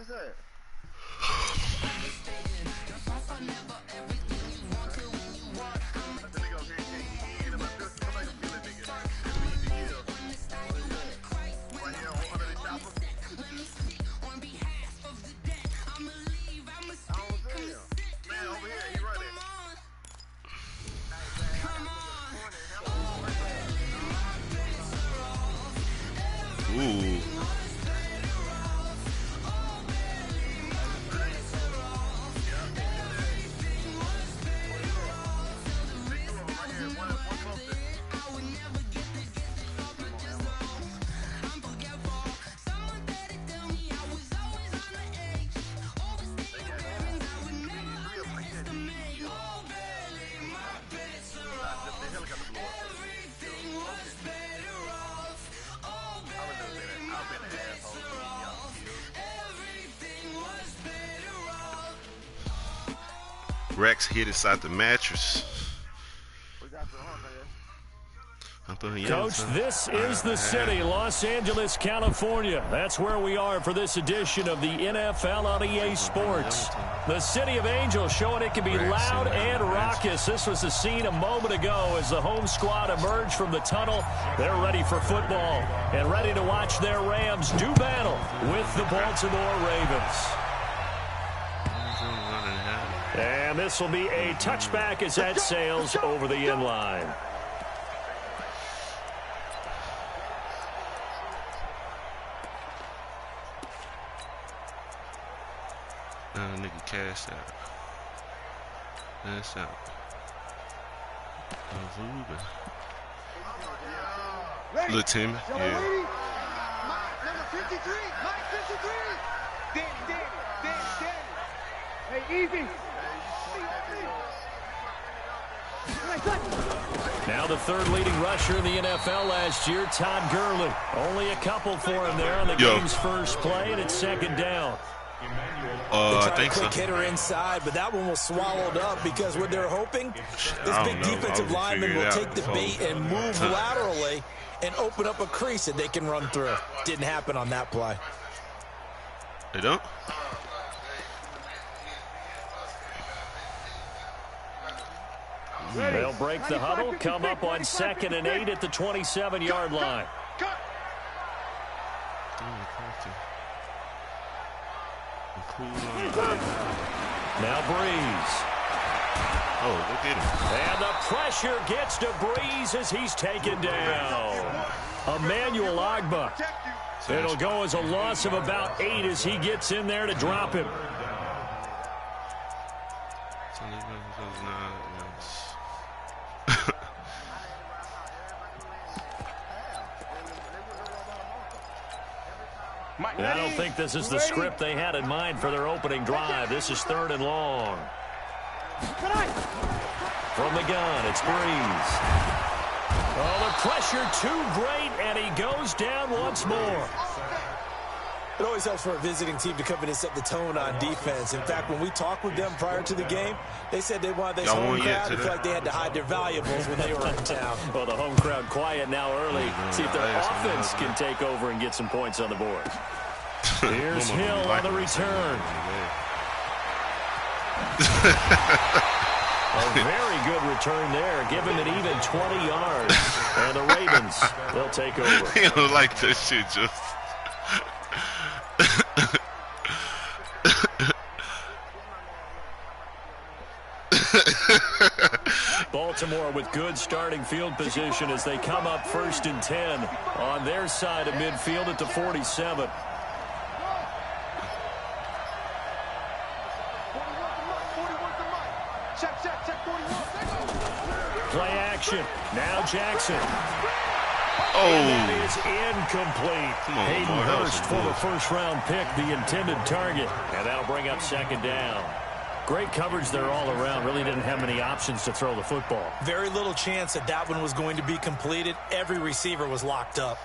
is that? Ooh. Rex hit inside the mattress. Coach, this is the city, Los Angeles, California. That's where we are for this edition of the NFL on EA Sports. The City of Angels showing it can be loud and raucous. This was the scene a moment ago as the home squad emerged from the tunnel. They're ready for football and ready to watch their Rams do battle with the Baltimore Ravens. And this will be a touchback as that sails over the end line. Nigga cashed out. That's out. Little Timmy, yeah. Number 53, Mike 53. Danny. Hey, easy. Now the third leading rusher in the NFL last year, Todd Gurley. Only a couple for him there on the game's first play, and it's second down. I think so. Quick hitter inside, but that one was swallowed up because what they're hoping, this big defensive lineman will take the bait and move laterally and open up a crease that they can run through. Didn't happen on that play. They don't? They'll break the huddle, come up on 2nd and 8 at the 27-yard line. Now Breeze. Oh, look at him. And the pressure gets to Breeze as he's taken down. Emmanuel Ogbah. It'll go as a loss of about 8 as he gets in there to drop him. And I don't think this is the script they had in mind for their opening drive. This is 3rd and long. From the gun, it's Breeze. Oh, the pressure too great, and he goes down once more. It always helps for a visiting team to come in and set the tone on defense. In fact, when we talked with them prior to the game, they said they wanted this home crowd to feel like they had to hide their valuables when they were in town. Well, the home crowd quiet now early. See if their offense can take over and get some points on the board. Here's Hill on the return. A very good return there. Give him an even 20 yards. And the Ravens, they'll take over. You don't like that shit, just. Baltimore with good starting field position as they come up 1st and 10 on their side of midfield at the 47. Play action. Now Jackson. Oh. And that is incomplete. Hayden Hurst, former first-round pick, the intended target. And that'll bring up 2nd down. Great coverage there all around. Really didn't have many options to throw the football. Very little chance that that one was going to be completed. Every receiver was locked up.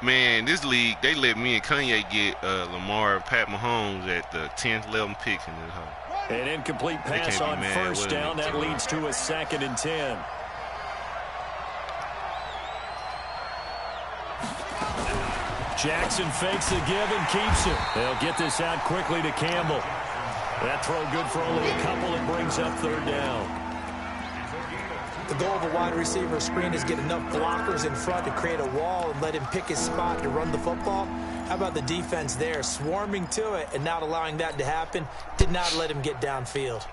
Man, this league, they let me and Kanye get Lamar and Pat Mahomes at the 10th, 11th picks in this hole. An incomplete pass on 1st down. That leads to a 2nd and 10. Jackson fakes the give and keeps it. They'll get this out quickly to Campbell. That throw good for only a couple and brings up third down. The goal of a wide receiver screen is get enough blockers in front to create a wall and let him pick his spot to run the football. How about the defense there, swarming to it and not allowing that to happen? Did not let him get downfield.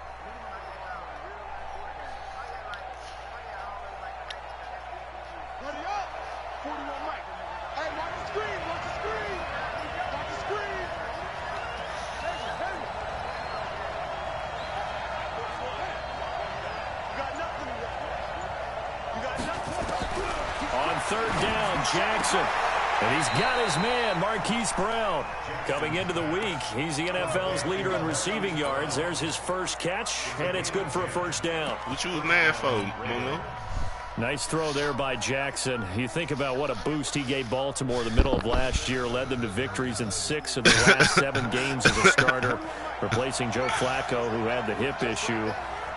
Third down, Jackson. And he's got his man, Marquise Brown. Coming into the week, he's the NFL's leader in receiving yards. There's his first catch, and it's good for a first down. What you was mad for, Mono? Nice throw there by Jackson. You think about what a boost he gave Baltimore the middle of last year, led them to victories in 6 of their last 7 games as a starter, replacing Joe Flacco, who had the hip issue.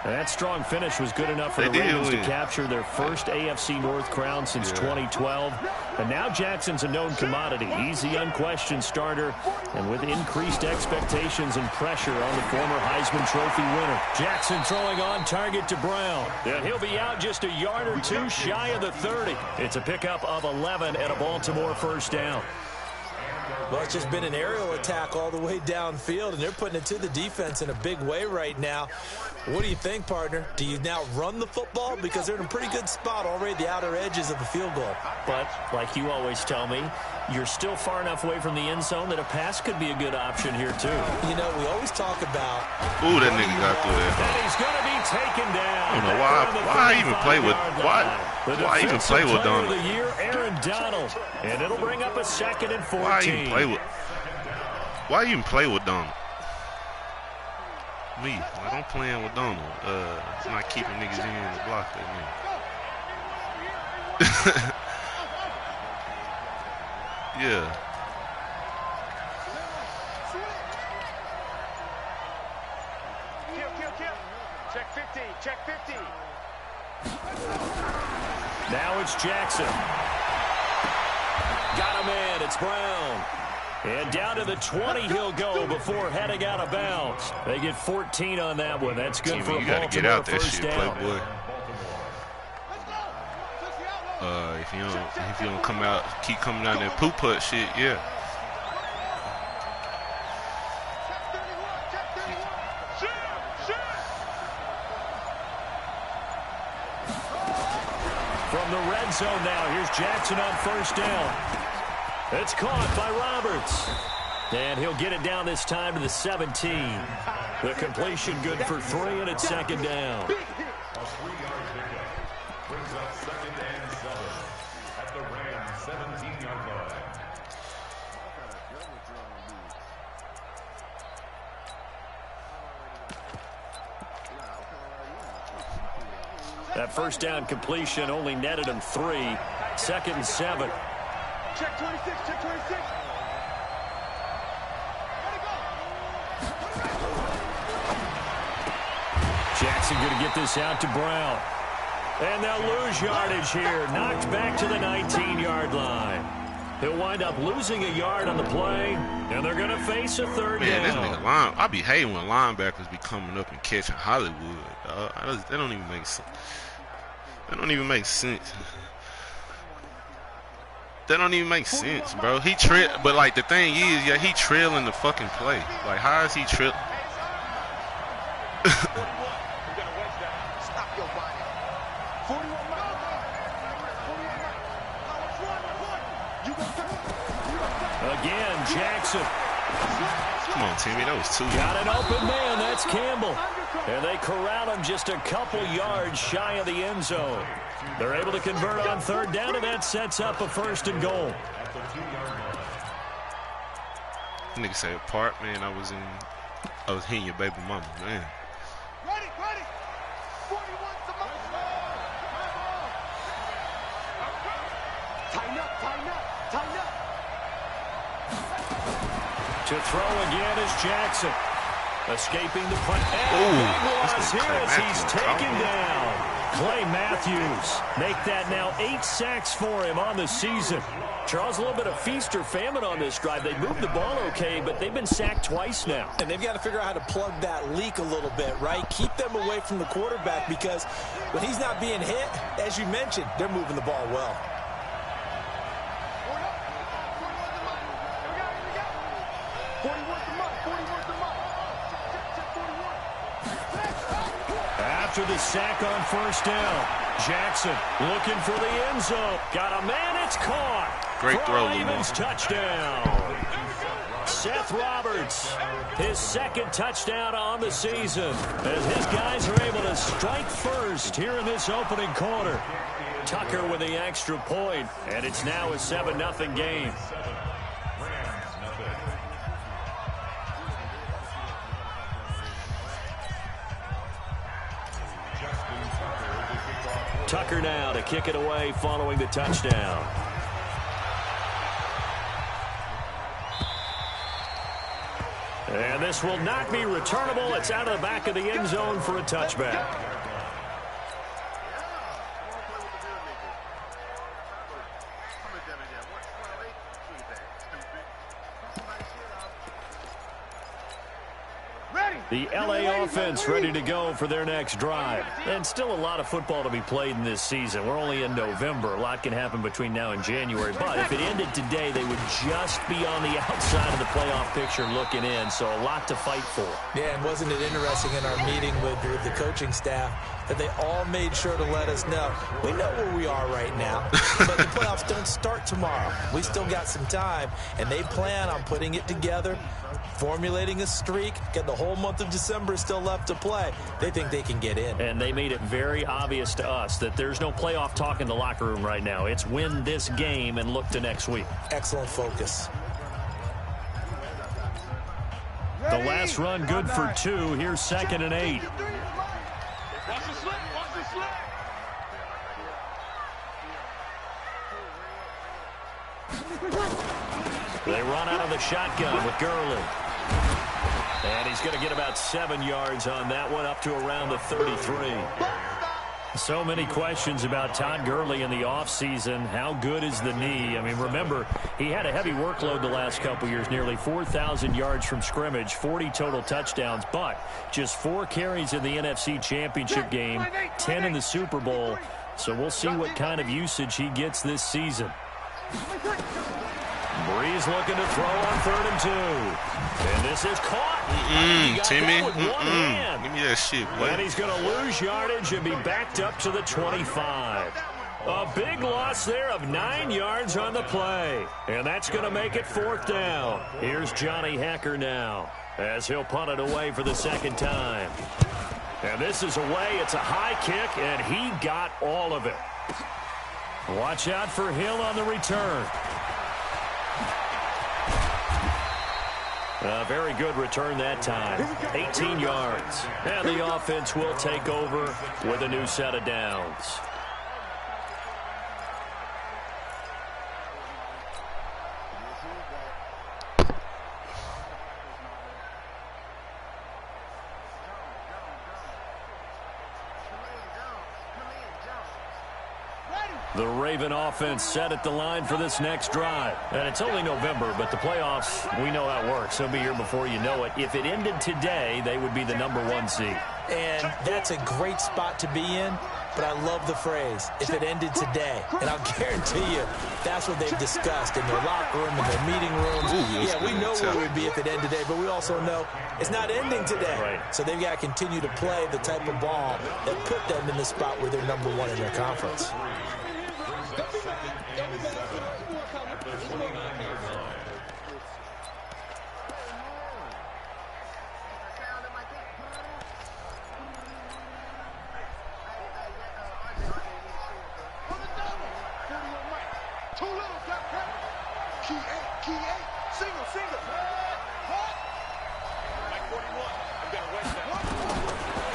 And that strong finish was good enough for the Ravens to capture their first AFC North crown since 2012. And now Jackson's a known commodity. He's the unquestioned starter, and with increased expectations and pressure on the former Heisman Trophy winner. Jackson throwing on target to Brown. And he'll be out just a yard or two shy of the 30. It's a pickup of 11 and a Baltimore first down. Well, it's just been an aerial attack all the way downfield, and they're putting it to the defense in a big way right now. What do you think, partner? Do you now run the football? Because they're in a pretty good spot already at the outer edges of the field goal. But, like you always tell me, you're still far enough away from the end zone that a pass could be a good option here, too. You know, we always talk about... Ooh, that nigga got through there. And he's going to be taken down. I don't know why even play with... Why even play with Donald? The year, Aaron Donald. And it'll bring up a 2nd and 14. Why even play with Donald? Me, like, I'm playing with Donald. It's not keeping niggas in the block that nigga. Yeah. Kill. Check 50. Check 50. Now it's Jackson. Got a man. It's Brown. And down to the 20 he'll go before heading out of bounds. They get 14 on that one. That's good for a Baltimore first down. Playboy. If you don't come out, keep coming down that poop putt shit, yeah. From the red zone now, here's Jackson on first down. It's caught by Roberts. And he'll get it down this time to the 17. The completion good for 3, and it's 2nd down. That first down completion only netted him 3. 2nd and 7. Check 26, check 26. Jackson going to get this out to Brown. And they'll lose yardage here. Knocked back to the 19-yard line. He'll wind up losing a yard on the play, and they're going to face a third down. Man, this nigga I be hating when linebackers be coming up and catching Hollywood. That don't even make sense. That don't even make sense. That don't even make sense, bro. He but like the thing is, yeah, he trailing the fucking play. Like, how is he trailing? Again, Jackson. Come on, Timmy, that was 2. Got an open man, that's Campbell. And they corral him just a couple yards shy of the end zone. They're able to convert on third down, and that sets up a 1st and goal. Nigga say apart, man. I was hitting your baby mama, man. Ready. 41 to my Tighten up. To throw again is Jackson. Escaping the punt. And big loss here as he's taken down. Clay Matthews make that now 8 sacks for him on the season. Charles, a little bit of feast or famine on this drive. They moved the ball okay, but they've been sacked twice now. And they've got to figure out how to plug that leak a little bit, right? Keep them away from the quarterback because when he's not being hit, as you mentioned, they're moving the ball well. After the sack on first down, Jackson looking for the end zone. Got a man, it's caught. Great throw, Ravens touchdown. Seth Roberts, his second touchdown on the season, as his guys are able to strike first here in this opening quarter. Tucker with the extra point, and it's now a 7-0 game. Tucker now to kick it away following the touchdown. And this will not be returnable. It's out of the back of the end zone for a touchback. The LA offense ready to go for their next drive. And still a lot of football to be played in this season. We're only in November. A lot can happen between now and January. But if it ended today, they would just be on the outside of the playoff picture looking in. So a lot to fight for. Yeah, and wasn't it interesting in our meeting with the coaching staff that they all made sure to let us know. We know where we are right now, but the playoffs don't start tomorrow. We still got some time, and they plan on putting it together, formulating a streak, get the whole month of December still left to play. They think they can get in. And they made it very obvious to us that there's no playoff talk in the locker room right now. It's win this game and look to next week. Excellent focus. The last run good for 2. Here's 2nd and 8. They run out of the shotgun with Gurley. And he's going to get about 7 yards on that one, up to around the 33. So many questions about Todd Gurley in the offseason. How good is the knee? I mean, remember, he had a heavy workload the last couple years, nearly 4,000 yards from scrimmage, 40 total touchdowns, but just 4 carries in the NFC Championship game, 10 in the Super Bowl. So we'll see what kind of usage he gets this season. Breeze looking to throw on 3rd and 2. And this is caught. Timmy. Give me that shit, boy. And he's going to lose yardage and be backed up to the 25. A big loss there of 9 yards on the play. And that's going to make it 4th down. Here's Johnny Hecker now as he'll punt it away for the second time. And this is away. It's a high kick, and he got all of it. Watch out for Hill on the return. A very good return that time. 18 yards. And the offense will take over with a new set of downs. The Raven offense set at the line for this next drive. And it's only November, but the playoffs, we know how it works. They'll be here before you know it. If it ended today, they would be the #1 seed. And that's a great spot to be in, but I love the phrase, if it ended today. And I'll guarantee you, that's what they've discussed in their locker room, in their meeting rooms. Yeah, we know where we'd be if it ended today, but we also know it's not ending today. Right. So they've got to continue to play the type of ball that put them in the spot where they're #1 in their conference.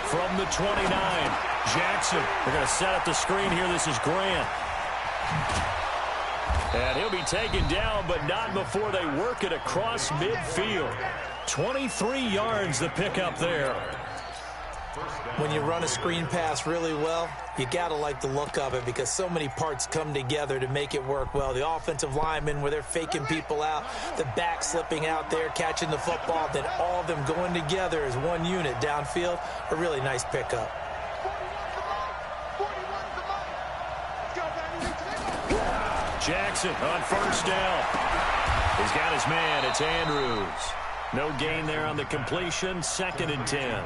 From the 29, Jackson. They're going to set up the screen here. This is Grant. And he'll be taken down, but not before they work it across midfield. 23 yards the pickup there. When you run a screen pass really well, You got to like the look of it because so many parts come together to make it work well. The offensive linemen where they're faking people out, the back slipping out there, catching the football, then all of them going together as one unit downfield. A really nice pickup. Jackson on first down. He's got his man. It's Andrews. No gain there on the completion. 2nd and 10.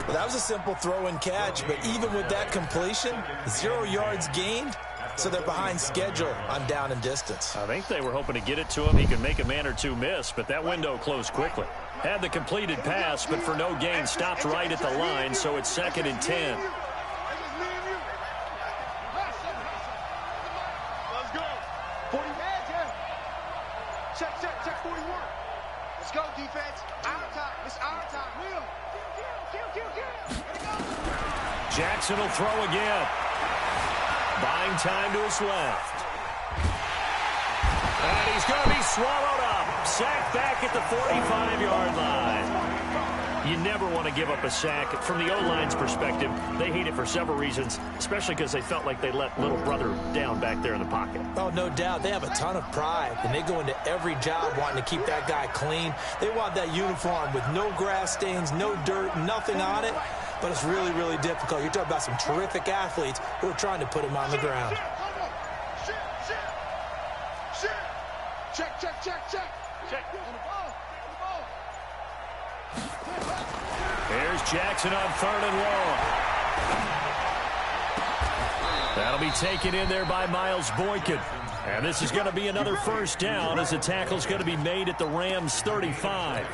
Well, that was a simple throw and catch, but even with that completion, 0 yards gained, so they're behind schedule on down and distance. I think they were hoping to get it to him. He could make a man or two miss, but that window closed quickly. Had the completed pass, but for no gain, stopped right at the line, so it's 2nd and 10. Check 41. Let's go, defense. Our time. It's our time. Will. Jackson will throw again. Buying time to his left. And he's going to be swallowed up. Sacked back at the 45-yard line. You never want to give up a sack. From the O-line's perspective, they hate it for several reasons, especially because they felt like they let little brother down back there in the pocket. Oh, no doubt. They have a ton of pride, and they go into every job wanting to keep that guy clean. They want that uniform with no grass stains, no dirt, nothing on it, but it's really, really difficult. You're talking about some terrific athletes who are trying to put him on the ground. Check. Here's Jackson on 3rd and long. That'll be taken in there by Miles Boykin. And this is going to be another first down as the tackle's going to be made at the Rams' 35.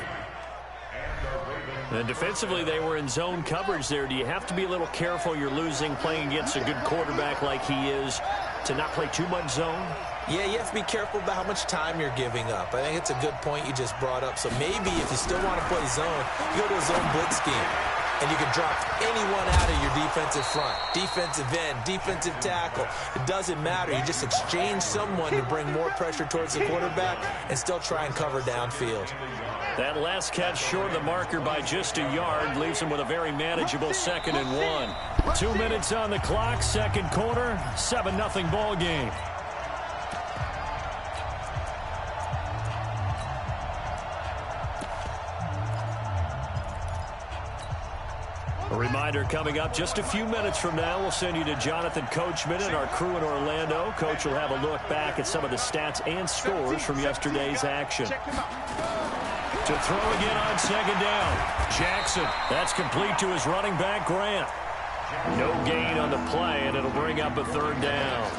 And defensively, they were in zone coverage there. Do you have to be a little careful? You're losing playing against a good quarterback like he is to not play too much zone? Yeah, you have to be careful about how much time you're giving up. I think it's a good point you just brought up. So maybe if you still want to play zone, you go to a zone blitz scheme. And you can drop anyone out of your defensive front, defensive end, defensive tackle. It doesn't matter. You just exchange someone to bring more pressure towards the quarterback and still try and cover downfield. That last catch short of the marker by just a yard leaves him with a very manageable 2nd and 1. 2 minutes on the clock, second quarter, 7-0 ball game. A reminder coming up just a few minutes from now, we'll send you to Jonathan Coachman and our crew in Orlando. Coach will have a look back at some of the stats and scores from yesterday's action. To throw again on 2nd down. Jackson, that's complete to his running back, Grant. No gain on the play, and it'll bring up a 3rd down.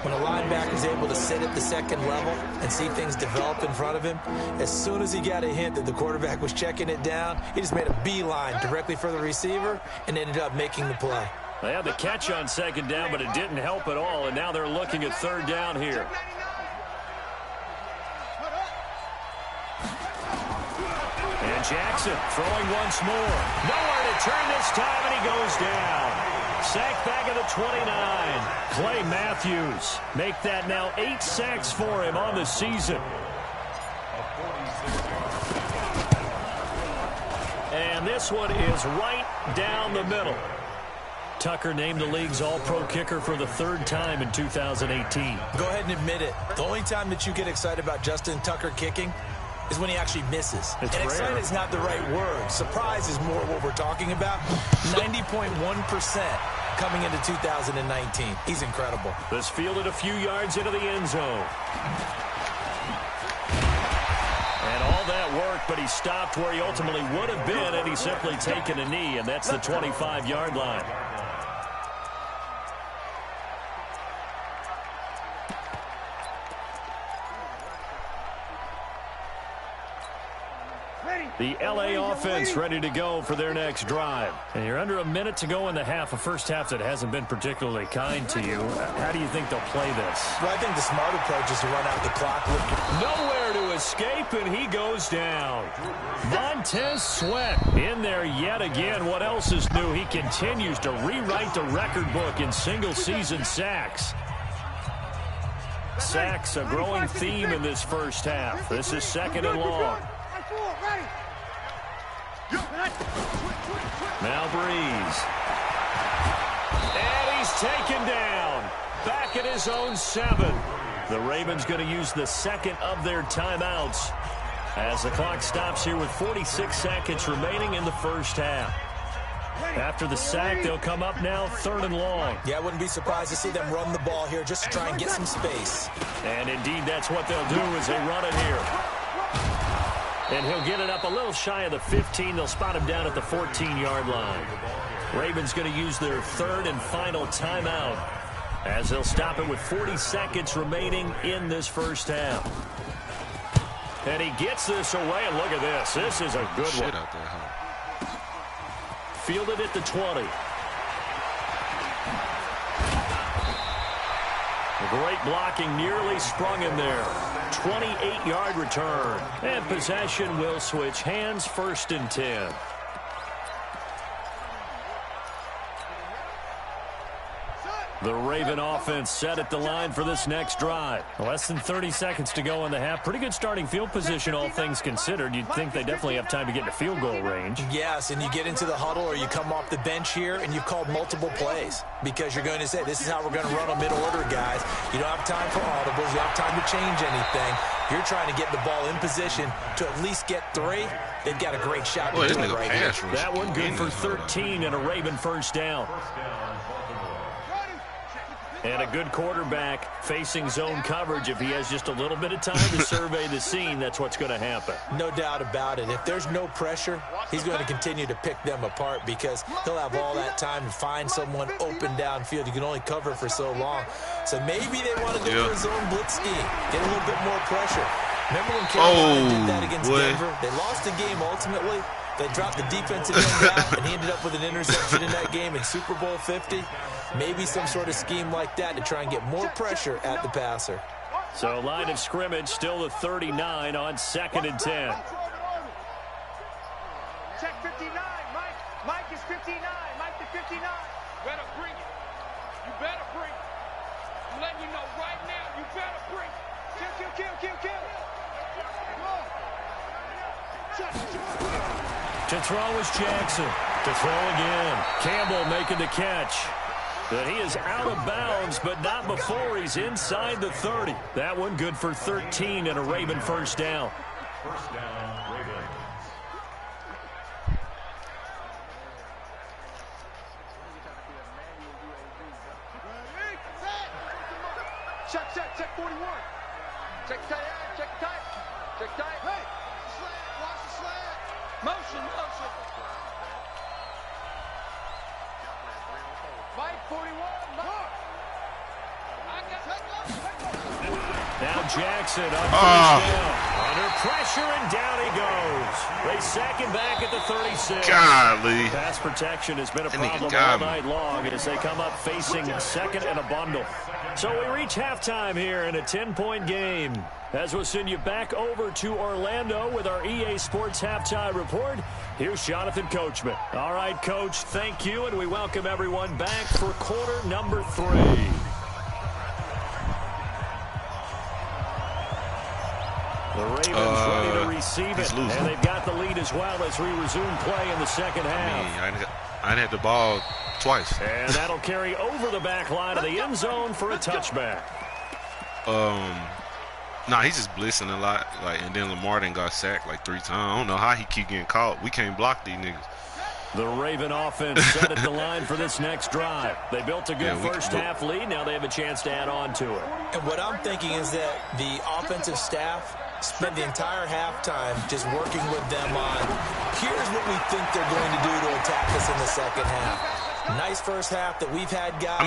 When a linebacker is able to sit at the 2nd level and see things develop in front of him, as soon as he got a hint that the quarterback was checking it down, he just made a beeline directly for the receiver and ended up making the play. They had the catch on 2nd down, but it didn't help at all, and now they're looking at 3rd down here. And Jackson throwing once more. Nowhere to turn this time, and he goes down. Sack back at the 29. Clay Matthews make that now 8 sacks for him on the season. And this one is right down the middle. Tucker named the league's all-pro kicker for the 3rd time in 2018. Go ahead and admit it. The only time that you get excited about Justin Tucker kicking is when he actually misses. It's and rare. excited is not the right word. Surprise is more what we're talking about. 90.1% coming into 2019. He's incredible. This fielded a few yards into the end zone. And all that worked, but he stopped where he ultimately would have been had he simply taken a knee, and that's the 25-yard line. The L.A. offense ready to go for their next drive. And you're under a minute to go in the half, a first half that hasn't been particularly kind to you. How do you think they'll play this? Well, I think the smart approach is to run out the clock. Nowhere to escape, and he goes down. Montez Sweat in there yet again. What else is new? He continues to rewrite the record book in single-season sacks. Sacks, a growing theme in this first half. This is 2nd and long. Now Breeze. taken down. Back at his own 7. The Ravens going to use the second of their timeouts as the clock stops here with 46 seconds remaining in the first half. After the sack, they'll come up now 3rd and long. Yeah, I wouldn't be surprised to see them run the ball here just to try and get some space. And indeed, that's what they'll do as they run it here. And he'll get it up a little shy of the 15. They'll spot him down at the 14-yard line. Ravens going to use their 3rd and final timeout as they'll stop it with 40 seconds remaining in this first half. And he gets this away, and look at this. This is a good one. Out there, huh? Fielded at the 20. Great blocking, nearly sprung him there. 28-yard return. And possession will switch hands, 1st and 10. The Raven offense set at the line for this next drive. Less than 30 seconds to go in the half. Pretty good starting field position, all things considered. You'd think they definitely have time to get into field goal range. Yes, and you get into the huddle or you come off the bench here and you've called multiple plays because you're going to say, this is how we're going to run a mid-order, guys. You don't have time for audibles. You don't have time to change anything. You're trying to get the ball in position to at least get 3. They've got a great shot to do it right here. That one good for 13 and a Raven first down. And a good quarterback facing zone coverage. If he has just a little bit of time to survey the scene, that's what's going to happen. No doubt about it. If there's no pressure, he's going to continue to pick them apart because he'll have all that time to find someone open downfield. You can only cover for so long. So maybe they want to go to a zone blitz scheme, get a little bit more pressure. Remember when Carolina did that against Denver? They lost the game ultimately. They dropped the defensive end out, and he ended up with an interception in that game in Super Bowl 50. Maybe some sort of scheme like that to try and get more pressure at the passer. So line of scrimmage still the 39 on 2nd and 10. Check 59, Mike. Mike is 59. Mike to 59. Better bring it. You better bring it. I'm letting you know right now, you better bring it. Kill, kill, kill, kill, kill. To throw is Jackson. To throw again. Campbell making the catch. But he is out of bounds, but not before he's inside the 30. That one good for 13 and a Raven first down. First down, Ravens. Check 41. Check tight, check tight. Check tight. Hey, slant, watch the slant. Motion. Mike, 41. Mark. Now Jackson up first down. Under pressure, and down he goes. They sack him back at the 36. Golly. Pass protection has been a problem all night long as they come up facing 2nd and a bundle. So we reach halftime here in a 10-point game. As we'll send you back over to Orlando with our EA Sports Halftime Report, here's Jonathan Coachman. All right, Coach, thank you, and we welcome everyone back for quarter number 3. The Ravens ready to receive it, and they've got the lead as well as we resume play in the second half. I had the ball twice. And that'll carry over the back line of the end zone for a touchback. Nah, he's just blitzing a lot, and then Lamar then got sacked like 3 times. I don't know how he keep getting caught. We can't block these niggas. The Raven offense set at the line for this next drive. They built a good first half lead. Now they have a chance to add on to it. And what I'm thinking is that the offensive staff spent the entire halftime just working with them on, here's what we think they're going to do to attack us in the second half. Nice first half that we've had, guys.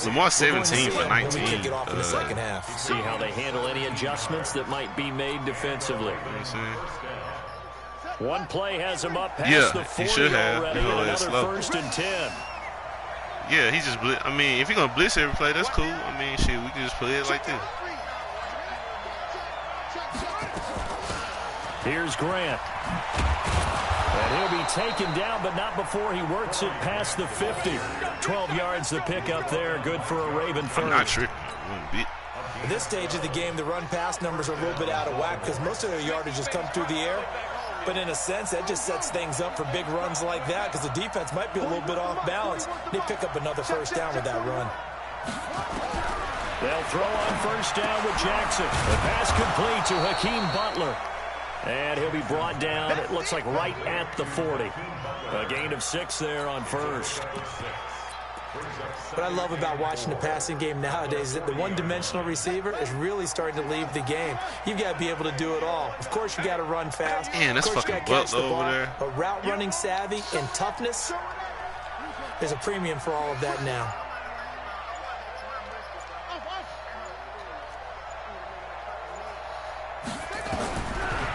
Lamar 17 for 19. Kick it off in the second half. See how they handle any adjustments that might be made defensively. One play has him up past the 40 already, and another 1st and 10. Yeah, he just blitz. If you're gonna blitz every play, that's cool. Shit, we can just play it like this. Here's Grant. And he'll be taken down, but not before he works it past the 50. 12 yards to pick up there. Good for a Raven first. I'm not tripping. At this stage of the game, the run-pass numbers are a little bit out of whack because most of their yardage has come through the air. But in a sense, that just sets things up for big runs like that because the defense might be a little bit off balance. They pick up another first down with that run. They'll throw on first down with Jackson. The pass complete to Hakeem Butler. And he'll be brought down, it looks like right at the 40. A gain of 6 there on first. What I love about watching the passing game nowadays is that the one-dimensional receiver is really starting to leave the game. You've got to be able to do it all. Of course, you got to run fast. Man, that's fucking Butler over there. But route running savvy and toughness, there's a premium for all of that now.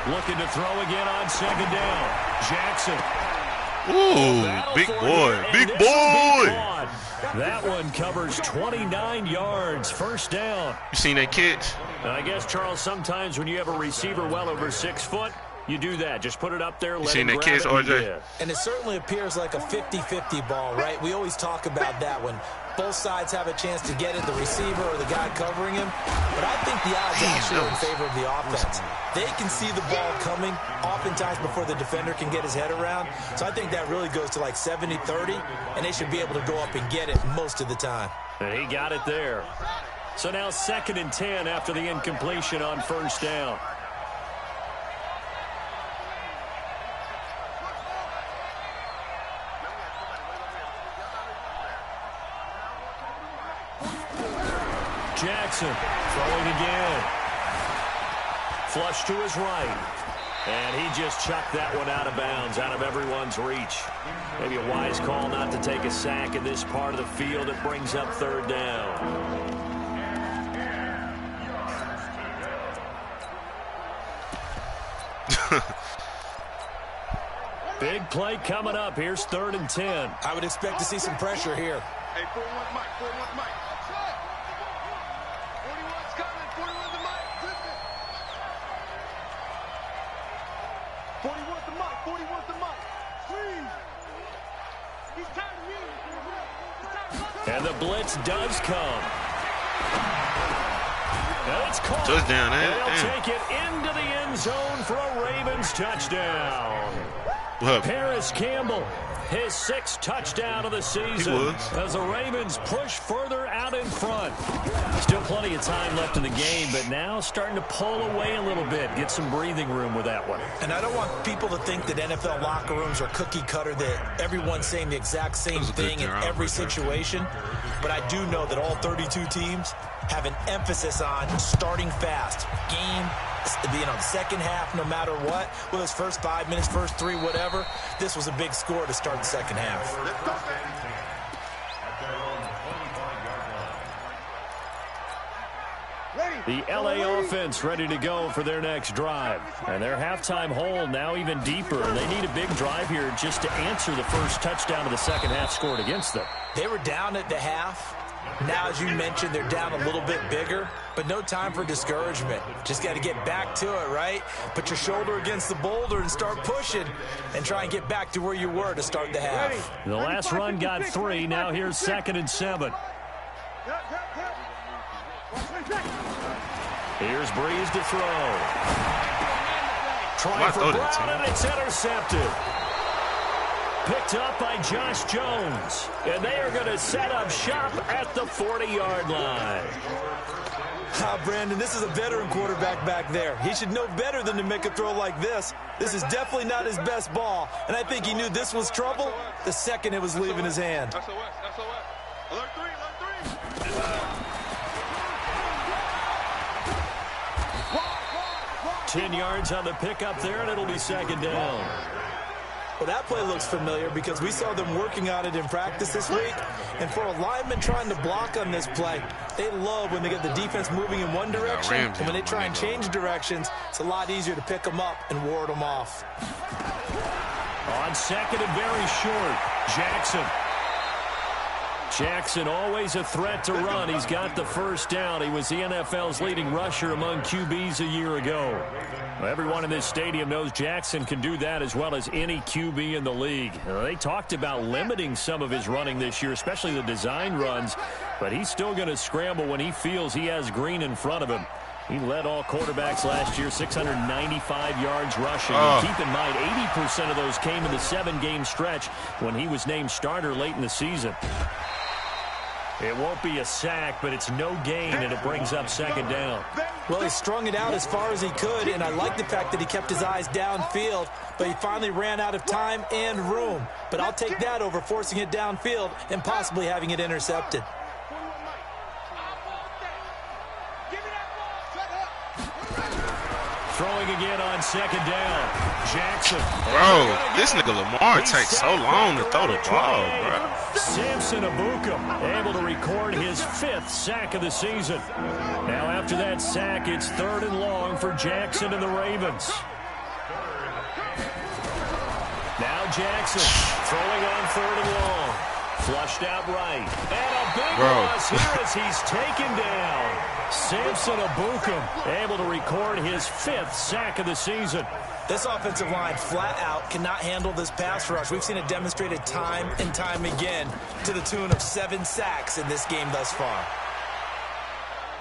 Looking to throw again on second down. Jackson. Ooh, big boy. Big boy. That one covers 29 yards. First down. You seen that catch? I guess, Charles, sometimes when you have a receiver well over 6 foot, you do that. Just put it up there, let him grab it. You seen that catch, RJ? And it certainly appears like a 50-50 ball, right? We always talk about that when both sides have a chance to get it, the receiver or the guy covering him. But I think the odds actually are in favor of the offense. They can see the ball coming oftentimes before the defender can get his head around. So I think that really goes to like 70-30, and they should be able to go up and get it most of the time. And he got it there. So now 2nd and 10 after the incompletion on first down. Jackson throwing again. Flush to his right. And he just chucked that one out of bounds, out of everyone's reach. Maybe a wise call not to take a sack in this part of the field. It brings up 3rd down. Big play coming up. Here's 3rd and 10. I would expect to see some pressure here. Hey, 41's Mike, 41's Mike. 41's coming, 41's the Mike. 41's the Mike, 41's the Mike. Please. He's tired of me. And the blitz does come. And it's caught. Touchdown, and they'll take it into the end zone for a Ravens touchdown. Paris Campbell, his 6th touchdown of the season as the Ravens push further out in front. Still plenty of time left in the game, but now starting to pull away a little bit, get some breathing room with that one. And I don't want people to think that NFL locker rooms are cookie cutter, that everyone's saying the exact same thing in every situation. But I do know that all 32 teams have an emphasis on starting fast. Game, the second half, no matter what, whether it's first 5 minutes, first 3, whatever, this was a big score to start the second half. The LA offense ready to go for their next drive. And their halftime hole now even deeper. And they need a big drive here just to answer the first touchdown of the second half scored against them. They were down at the half. Now, as you mentioned, they're down a little bit bigger, but no time for discouragement. Just got to get back to it, right? Put your shoulder against the boulder and start pushing and try and get back to where you were to start the half. The last run got 3. Now here's 2nd and 7. Here's Breeze to throw. Try for Brown, and it's intercepted. Picked up by Josh Jones. And they are going to set up shop at the 40-yard line. Brandon, this is a veteran quarterback back there. He should know better than to make a throw like this. This is definitely not his best ball. And I think he knew this was trouble the second it was leaving his hand. SOS. Alert 3. 10 yards on the pickup there, and it'll be 2nd down. Well, that play looks familiar because we saw them working on it in practice this week. And for a lineman trying to block on this play, they love when they get the defense moving in one direction. And when they try and change directions, it's a lot easier to pick them up and ward them off. On 2nd and very short, Jackson always a threat to run. He's got the first down. He was the NFL's leading rusher among QBs a year ago. Everyone in this stadium knows Jackson can do that as well as any QB in the league. They talked about limiting some of his running this year, especially the design runs, but he's still going to scramble when he feels he has green in front of him. He led all quarterbacks last year, 695 yards rushing. And keep in mind, 80% of those came in the 7-game stretch when he was named starter late in the season. It won't be a sack, but it's no gain, and it brings up second down. Well, he strung it out as far as he could, and I like the fact that he kept his eyes downfield, but he finally ran out of time and room. But I'll take that over forcing it downfield and possibly having it intercepted. Throwing again on second down. Jackson. Bro, this nigga Lamar takes so long to throw the ball, bro. Samson Abuka able to record his 5th sack of the season. Now after that sack, it's 3rd and long for Jackson and the Ravens. Now Jackson throwing on 3rd and long. Flushed out right. And a big loss here as he's taken down. Samson Abuka able to record his 5th sack of the season. This offensive line flat out cannot handle this pass rush. We've seen it demonstrated time and time again to the tune of 7 sacks in this game thus far.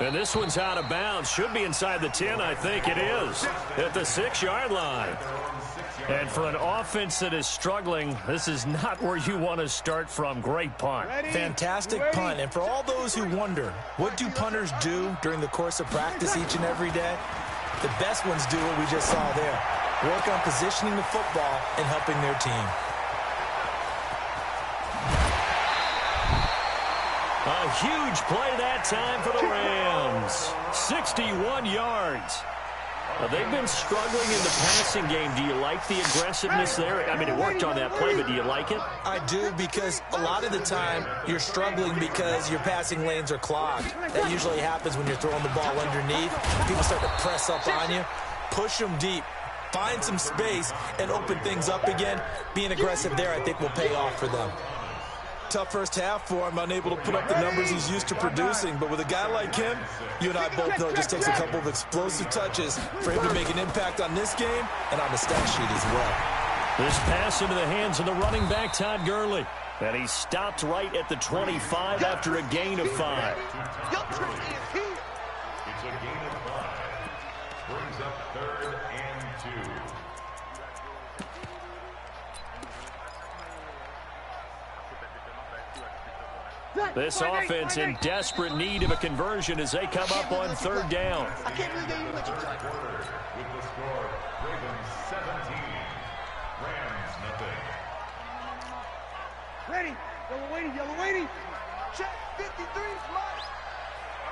And this one's out of bounds. Should be inside the 10, I think it is. At the 6-yard line. And for an offense that is struggling, this is not where you want to start from. Great punt. Fantastic punt. And for all those who wonder, what do punters do during the course of practice each and every day? The best ones do what we just saw there. Work on positioning the football and helping their team. A huge play that time for the Rams. 61 yards. They've been struggling in the passing game. Do you like the aggressiveness there? I mean, it worked on that play, but do you like it? I do, because a lot of the time you're struggling because your passing lanes are clogged. That usually happens when you're throwing the ball underneath. People start to press up on you. Push them deep. Find some space and open things up again. Being aggressive there, I think, will pay off for them. Tough first half for him, unable to put up the numbers he's used to producing. But with a guy like him, you and I both know it just takes a couple of explosive touches for him to make an impact on this game and on the stat sheet as well. This pass into the hands of the running back, Todd Gurley. And he stopped right at the 25 after a gain of 5. It's a gain of 5. Brings up 3rd and 2. This offense in desperate need of a conversion as they come up on 3rd down. With the score, Ravens 17, Rams nothing. Ready. Yellow waiting. Check 53, slide.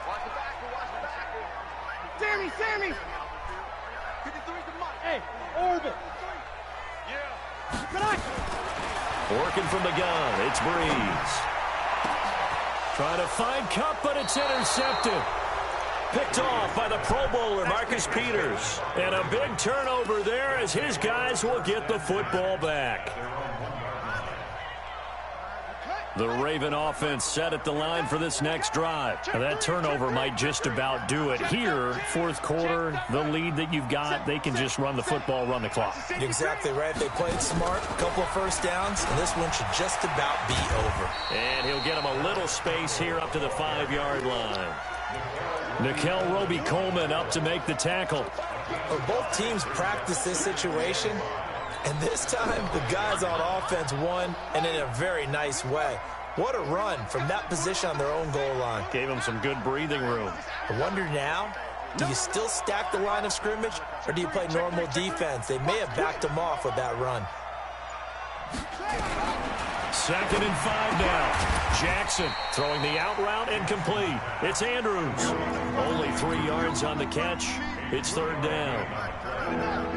Watch the back. Sammy. 53 to Mike. Hey, orbit. Yeah. Good night. Working from the gun, it's Breeze. Trying to find Cup, but it's intercepted. Picked off by the Pro Bowler, Marcus Peters. And a big turnover there as his guys will get the football back. The Raven offense set at the line for this next drive. Now that turnover might just about do it. Here, 4th quarter, the lead that you've got, they can just run the football, run the clock. Exactly right. They played smart, a couple of first downs, and this one should just about be over. And he'll get him a little space here up to the 5-yard line. Nickel Roby-Coleman up to make the tackle. Well, both teams practice this situation. And this time, the guys on offense won, and in a very nice way. What a run from that position on their own goal line. Gave them some good breathing room. I wonder now, do you still stack the line of scrimmage, or do you play normal defense? They may have backed them off with that run. 2nd and 5 now. Jackson throwing the out route and complete. It's Andrews. Only 3 yards on the catch. It's 3rd down.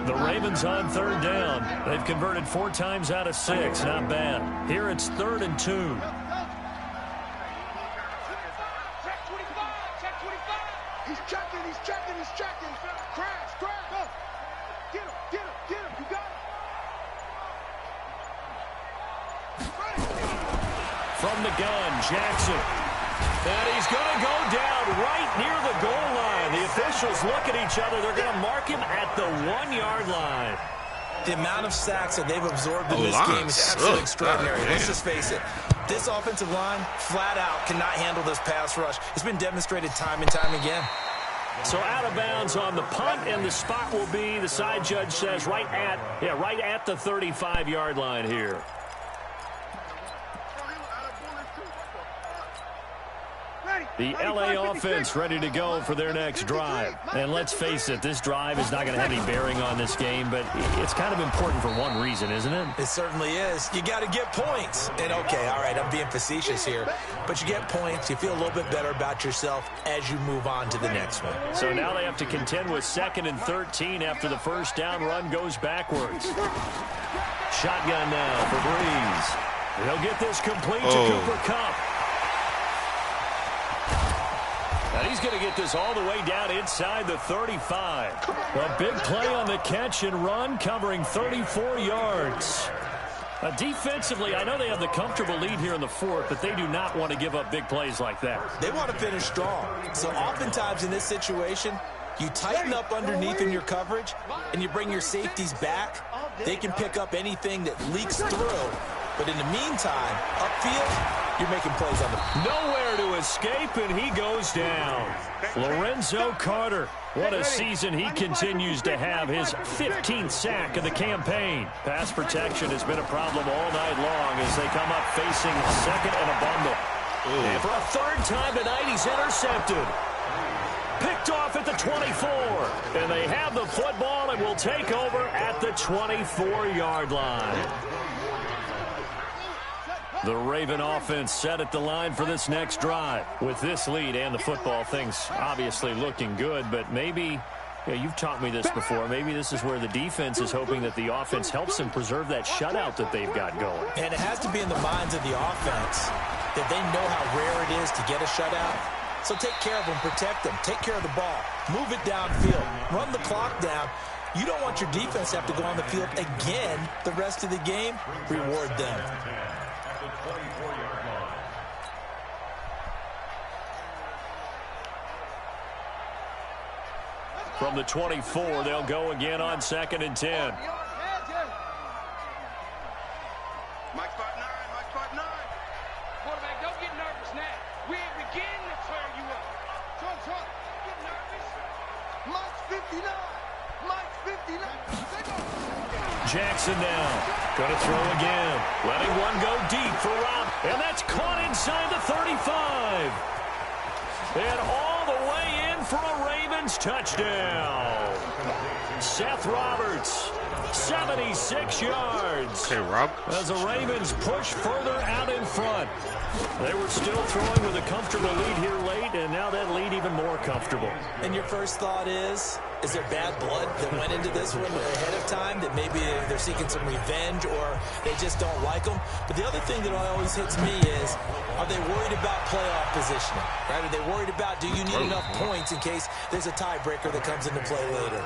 The Ravens on 3rd down. They've converted 4 times out of 6. Not bad. Here it's 3rd and 2. Check 25. He's checking. Crash. Go. Get him. You got it. From the gun, Jackson. And he's going to go down right near the goal line. The officials look at each other. They're going to mark him at the 1-yard line. The amount of sacks that they've absorbed in this game is absolutely extraordinary. Let's just face it. This offensive line, flat out, cannot handle this pass rush. It's been demonstrated time and time again. So out of bounds on the punt, and the spot will be, the side judge says, right at the 35-yard line here. The LA offense ready to go for their next drive. And let's face it, this drive is not going to have any bearing on this game, but it's kind of important for one reason, isn't it? It certainly is. You got to get points. And, okay, all right, I'm being facetious here, but you get points. You feel a little bit better about yourself as you move on to the next one. So now they have to contend with 2nd and 13 after the first down run goes backwards. Shotgun now for Breeze. He'll get this complete to Cooper Kupp. And he's going to get this all the way down inside the 35. A big play on the catch and run, covering 34 yards. Defensively, I know they have the comfortable lead here in the 4th, but they do not want to give up big plays like that. They want to finish strong. So oftentimes in this situation, you tighten up underneath in your coverage, and you bring your safeties back. They can pick up anything that leaks through. But in the meantime, upfield, you're making plays on the... Nowhere to escape, and he goes down. Lorenzo Carter. What a season he continues to have. His 15th sack of the campaign. Pass protection has been a problem all night long as they come up facing 2nd and a bundle. And for a 3rd time tonight, he's intercepted. Picked off at the 24. And they have the football and will take over at the 24-yard line. The Raven offense set at the line for this next drive. With this lead and the football, things obviously looking good, but maybe, you've taught me this before, maybe this is where the defense is hoping that the offense helps them preserve that shutout that they've got going. And it has to be in the minds of the offense that they know how rare it is to get a shutout. So take care of them, protect them, take care of the ball, move it downfield, run the clock down. You don't want your defense to have to go on the field again the rest of the game. Reward them. From the 24, they'll go again on 2nd and 10. Mike spot 9, Mike spot 9. Quarterback, don't get nervous now. We ain't beginning to tear you up. Trump, get nervous. Mike's 59. Mike's 59. Jackson now. Gonna throw again. Letting one go deep for Rob. And that's caught inside the 35. And all the way in for a Ravens touchdown. Seth Roberts, 76 yards. Okay, Rob. As the Ravens push further out in front. They were still throwing with a comfortable lead here late, and now that lead even more comfortable. And your first thought is there bad blood that went into this one ahead of time, that maybe they're seeking some revenge or they just don't like them? But the other thing that always hits me is, are they worried about playoff positioning? Right? Are they worried about, do you need enough points in case there's a tiebreaker that comes into play later?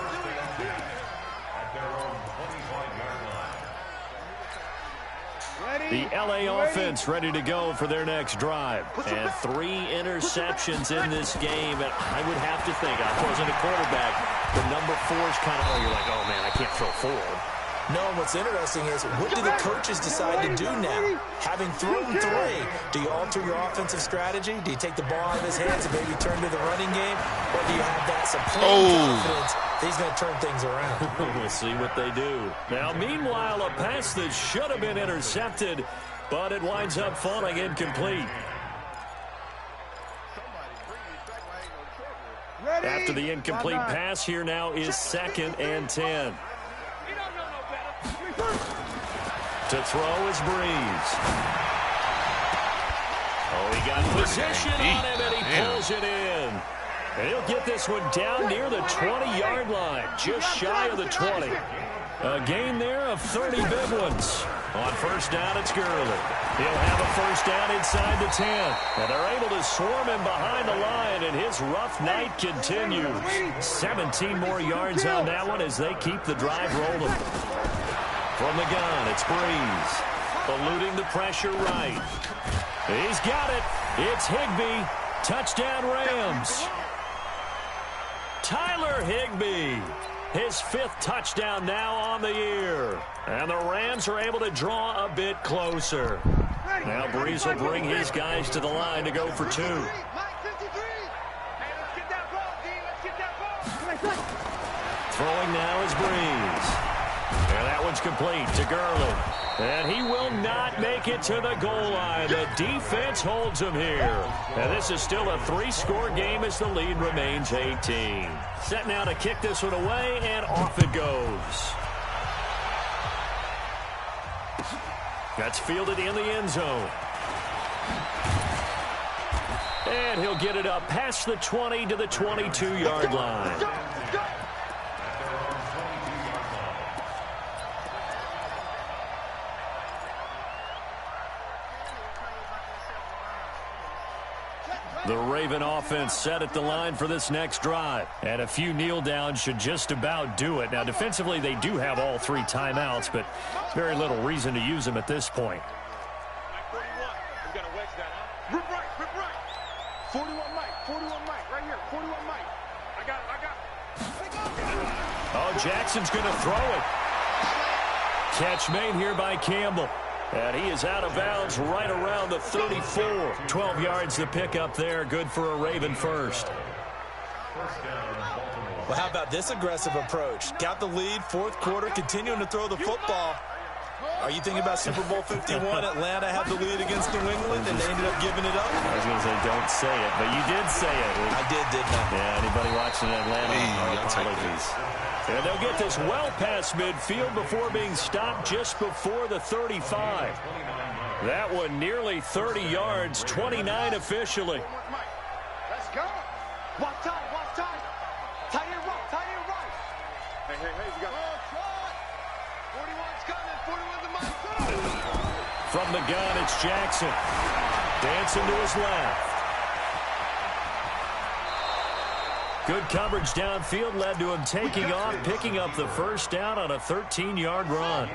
The LA offense ready to go for their next drive. And 3 interceptions in this game. And I would have to think, I wasn't a quarterback, the number 4 is kind of, you're like, oh man, I can't throw 4. No, and what's interesting is, what do the coaches decide to do now? Having thrown 3, do you alter your offensive strategy? Do you take the ball out of his hands and maybe turn to the running game? Or do you have that supreme confidence that he's going to turn things around? We'll see what they do. Now, meanwhile, a pass that should have been intercepted, but it winds up falling incomplete. After the incomplete pass, here now is 2nd and 10. To throw is Breeze. Oh, he got position on him, and he pulls it in. And he'll get this one down near the 20-yard line, just shy of the 20. A gain there of 30 big ones. On first down, it's Gurley. He'll have a first down inside the 10. And they're able to swarm him behind the line, and his rough night continues. 17 more yards on that one as they keep the drive rolling. From the gun, it's Breeze. Eluding the pressure right. He's got it. It's Higbee. Touchdown Rams. Tyler Higbee. His 5th touchdown now on the year. And the Rams are able to draw a bit closer. Now Breeze will bring his guys to the line to go for 2. Throwing now is Breeze. And that one's complete to Gurley. And he will not make it to the goal line. The defense holds him here. And this is still a 3-score game as the lead remains 18. Set now to kick this one away, and off it goes. That's fielded in the end zone. And he'll get it up past the 20 to the 22-yard line. The Raven offense set at the line for this next drive. And a few kneel downs should just about do it. Now, defensively, they do have all 3 timeouts, but very little reason to use them at this point. 41 Mike, right here, 41 Mike. I got it. Oh, Jackson's going to throw it. Catch made here by Campbell. And he is out of bounds right around the 34. 12 yards to pick up there. Good for a Raven first. Well, how about this aggressive approach? Got the lead, 4th quarter, continuing to throw the football. Are you thinking about Super Bowl 51? Atlanta had the lead against New England, and they ended up giving it up? I was going to say, don't say it, but you did say it. I did, didn't I? Yeah, anybody watching Atlanta, apologies. And they'll get this well past midfield before being stopped just before the 35. That one nearly 30 yards, 29 officially. Let's go. Watch time. Tight end right. Hey, we got 41's coming. 41's the Mike. From the gun, it's Jackson. Dancing to his left. Good coverage downfield led to him taking off, picking up the first down on a 13-yard run.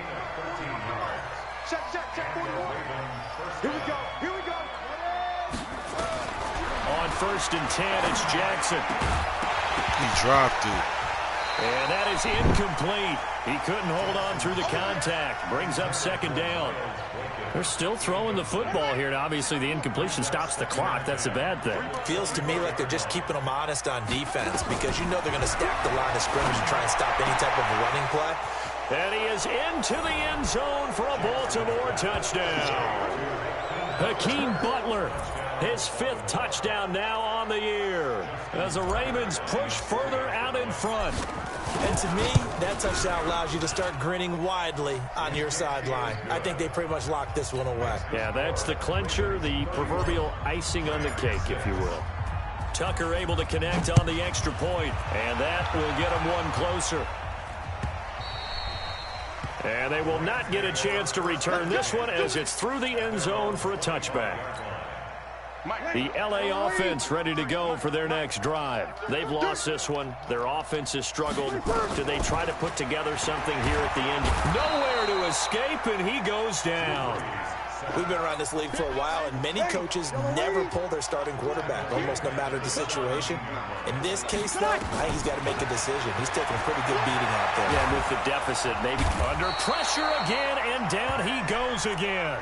Check, 41. Here we go. On 1st and 10, it's Jackson. He dropped it. And that is incomplete. He couldn't hold on through the contact. Brings up 2nd down. They're still throwing the football here, and obviously the incompletion stops the clock. That's a bad thing. Feels to me like they're just keeping them honest on defense because you know they're going to stack the line of scrimmage and try and stop any type of a running play. And he is into the end zone for a Baltimore touchdown. Hakeem Butler, his 5th touchdown now on the year as the Ravens push further out in front. And to me, that touchdown allows you to start grinning widely on your sideline. I think they pretty much locked this one away. Yeah, that's the clincher, the proverbial icing on the cake, if you will. Tucker able to connect on the extra point, and that will get him one closer. And they will not get a chance to return this one as it's through the end zone for a touchback. The L.A. offense ready to go for their next drive. They've lost this one. Their offense has struggled. Do they try to put together something here at the end? Nowhere to escape, and he goes down. We've been around this league for a while, and many coaches never pull their starting quarterback, almost no matter the situation. In this case, though, I think he's got to make a decision. He's taking a pretty good beating out there. Yeah, with the deficit, maybe under pressure again, and down he goes again.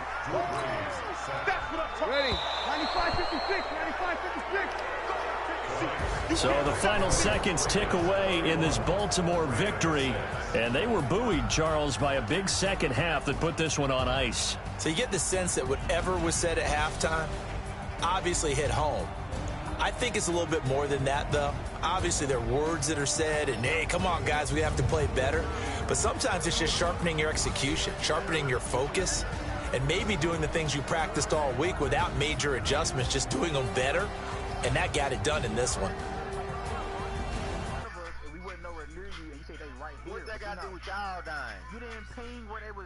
Ready. 95-56. So the final seconds tick away in this Baltimore victory. And they were buoyed, Charles, by a big second half that put this one on ice. So you get the sense that whatever was said at halftime obviously hit home. I think it's a little bit more than that, though. Obviously, there are words that are said, and, hey, come on, guys, we have to play better. But sometimes it's just sharpening your execution, sharpening your focus, and maybe doing the things you practiced all week without major adjustments, just doing them better. And that got it done in this one. We wasn't nowhere near you, and you say they right here. What's that got to do with y'all dying? You didn't ping where they was